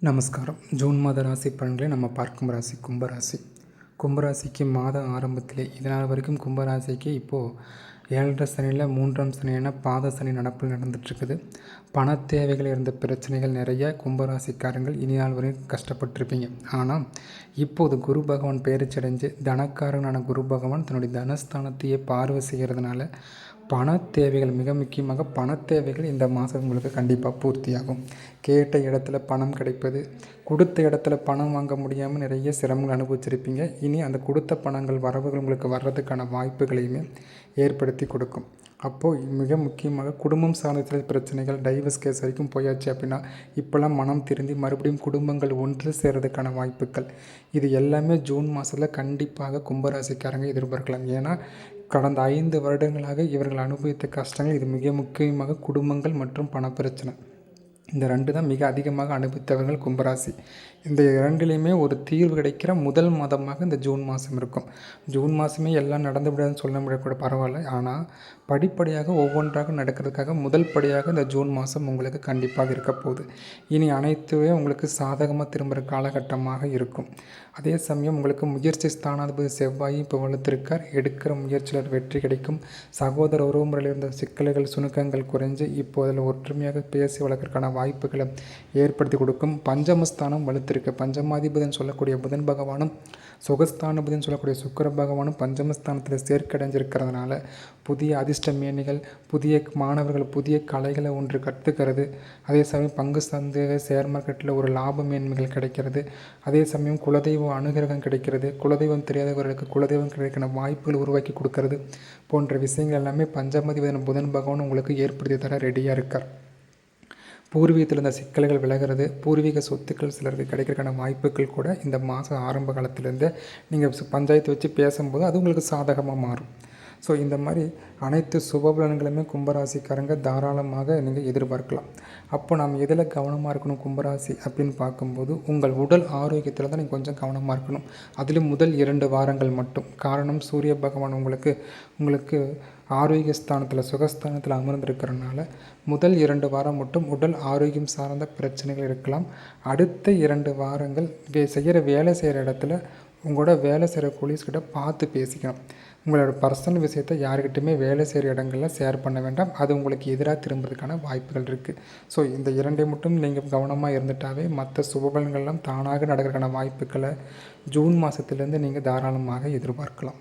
நமஸ்காரம். ஜூன் மாத ராசி பலன்களை நம்ம பார்க்கும் ராசி கும்பராசி. கும்பராசிக்கு மாத ஆரம்பத்திலே இதனால் வரைக்கும் கும்பராசிக்கு இப்போது 7.5 சனியில் 3ஆம் சனியான பாத சனி நடப்பில் நடந்துகிட்ருக்குது. பண தேவைகள் இருந்த பிரச்சனைகள் நிறைய கும்பராசிக்காரங்கள் இனி நாள் வரைக்கும் கஷ்டப்பட்டுருப்பீங்க. ஆனால் இப்போது குரு பகவான் பெயர்ச்சி தனக்காரனான குரு பகவான் தன்னுடைய தனஸ்தானத்தையே பார்வை செய்கிறதுனால பண தேவைகள், மிக முக்கியமாக பண தேவைகள் இந்த மாதம் உங்களுக்கு கண்டிப்பாக பூர்த்தியாகும். கேட்ட இடத்துல பணம் கிடைப்பது, கொடுத்த இடத்துல பணம் வாங்க முடியாமல் நிறைய சிரமங்கள் அனுபவிச்சிருப்பீங்க. இனி அந்த கொடுத்த பணங்கள் வரவுகள் உங்களுக்கு வர்றதுக்கான வாய்ப்புகளையுமே ஏற்படுத்தி கொடுக்கும். அப்போது மிக முக்கியமாக குடும்பம் சார்ந்த சில பிரச்சனைகள், டைவர்ஸ் கேஸ் வரைக்கும் போயாச்சு அப்படின்னா இப்போல்லாம் மனம் திருந்தி மறுபடியும் குடும்பங்கள் ஒன்று சேர்றதுக்கான வாய்ப்புகள், இது எல்லாமே ஜூன் மாதத்தில் கண்டிப்பாக கும்பராசிக்காரங்க எதிர்பார்க்கலாம். ஏன்னா கடந்த 5 வருடங்களாக இவர்கள் அனுபவித்த கஷ்டங்கள், இது மிக முக்கியமாக குடும்பங்கள் மற்றும் பணப்பிரச்சனை, இந்த 2 தான் மிக அதிகமாக அனுபவித்தவர்கள் கும்பராசி. இந்த 2லையுமே ஒரு தீர்வு கிடைக்கிற முதல் மாதமாக இந்த ஜூன் மாதம் இருக்கும். ஜூன் மாதமே எல்லாம் நடந்து விடாதுன்னு சொல்ல முடியக்கூட பரவாயில்ல. ஆனால் படிப்படியாக ஒவ்வொன்றாக நடக்கிறதுக்காக முதல் படியாக இந்த ஜூன் மாதம் உங்களுக்கு கண்டிப்பாக இருக்க போகுது. இனி அனைத்துமே உங்களுக்கு சாதகமாக திரும்புகிற காலகட்டமாக இருக்கும். அதே சமயம் உங்களுக்கு முயற்சி ஸ்தானாதிபதி செவ்வாயும் இப்போ வலுத்திருக்கார். எடுக்கிற முயற்சியில் வெற்றி கிடைக்கும். சகோதர உறவுமுறையில் இருந்த சிக்கல்கள், சுணுக்கங்கள் குறைஞ்சு இப்போ அதில் ஒற்றுமையாக பேசி வளர்க்கறதுக்கான வாய்ப்புகளை ஏற்படுத்தி கொடுக்கும். பஞ்சமஸ்தானம் வலுத்திருக்கு. பஞ்சமாதிபதினு சொல்லக்கூடிய புதன் பகவானும் சுகஸ்தானபதினு சொல்லக்கூடிய சுக்கிர பகவானும் பஞ்சமஸ்தானத்தில் சேர்க்கடைஞ்சிருக்கிறதுனால புதிய அதிர்ஷ்ட மேனிகள், புதிய மாணவர்கள் புதிய கலைகளை ஒன்று கற்றுக்கிறது. அதே சமயம் பங்கு சந்தை, ஷேர் மார்க்கெட்டில் ஒரு லாப மேன்மைகள் கிடைக்கிறது. அதே சமயம் குலதெய்வம் அனுகிரகம் கிடைக்கிறது. குலதெய்வம் தெரியாதவர்களுக்கு குலதெய்வம் கிடைக்கிற வாய்ப்புகள் உருவாக்கி கொடுக்கறது போன்ற விஷயங்கள் எல்லாமே பஞ்சமாதிபதியான புதன் பகவான் உங்களுக்கு ஏற்படுத்தி தர ரெடியாக இருக்கார். பூர்வீகத்தில் இருந்த சிக்கல்கள் விலகிறது. பூர்வீக சொத்துக்கள் சிலருக்கு கிடைக்கிறதுக்கான வாய்ப்புகள் கூட இந்த மாதம் ஆரம்ப காலத்திலேருந்து நீங்கள் பஞ்சாயத்து வச்சு பேசும்போது அது உங்களுக்கு சாதகமாக மாறும். ஸோ இந்த மாதிரி அனைத்து சுபபலன்களுமே கும்பராசிக்காரங்க தாராளமாக நீங்கள் எதிர்பார்க்கலாம். அப்போ நாம் எதில் கவனமாக இருக்கணும் கும்பராசி அப்படின்னு பார்க்கும்போது உங்கள் உடல் ஆரோக்கியத்தில் தான் நீங்கள் கொஞ்சம் கவனமாக இருக்கணும். அதிலும் முதல் 2 வாரங்கள் மட்டும். காரணம், சூரிய பகவான் உங்களுக்கு ஆரோக்கிய ஸ்தானத்தில் சுகஸ்தானத்தில் அமர்ந்திருக்கிறதுனால முதல் 2 வாரம் மட்டும் உடல் ஆரோக்கியம் சார்ந்த பிரச்சனைகள் இருக்கலாம். அடுத்த 2 வாரங்கள் வேலை செய்கிற இடத்துல உங்களோட வேலை செய்கிற கொலீஸ்கிட்ட பார்த்து பேசிக்கணும். உங்களோட பர்சனல் விஷயத்தை யாருக்கிட்டையுமே வேலை செய்கிற இடங்களில் ஷேர் பண்ண வேண்டாம். அது உங்களுக்கு எதிராக திரும்புறதுக்கான வாய்ப்புகள் இருக்குது. ஸோ இந்த 2 மட்டும் நீங்கள் கவனமாக இருந்துட்டாவே மற்ற சுபபலன்கள்லாம் தானாக நடக்கிறதுக்கான வாய்ப்புகளை ஜூன் மாதத்துலேருந்து நீங்கள் தாராளமாக எதிர்பார்க்கலாம்.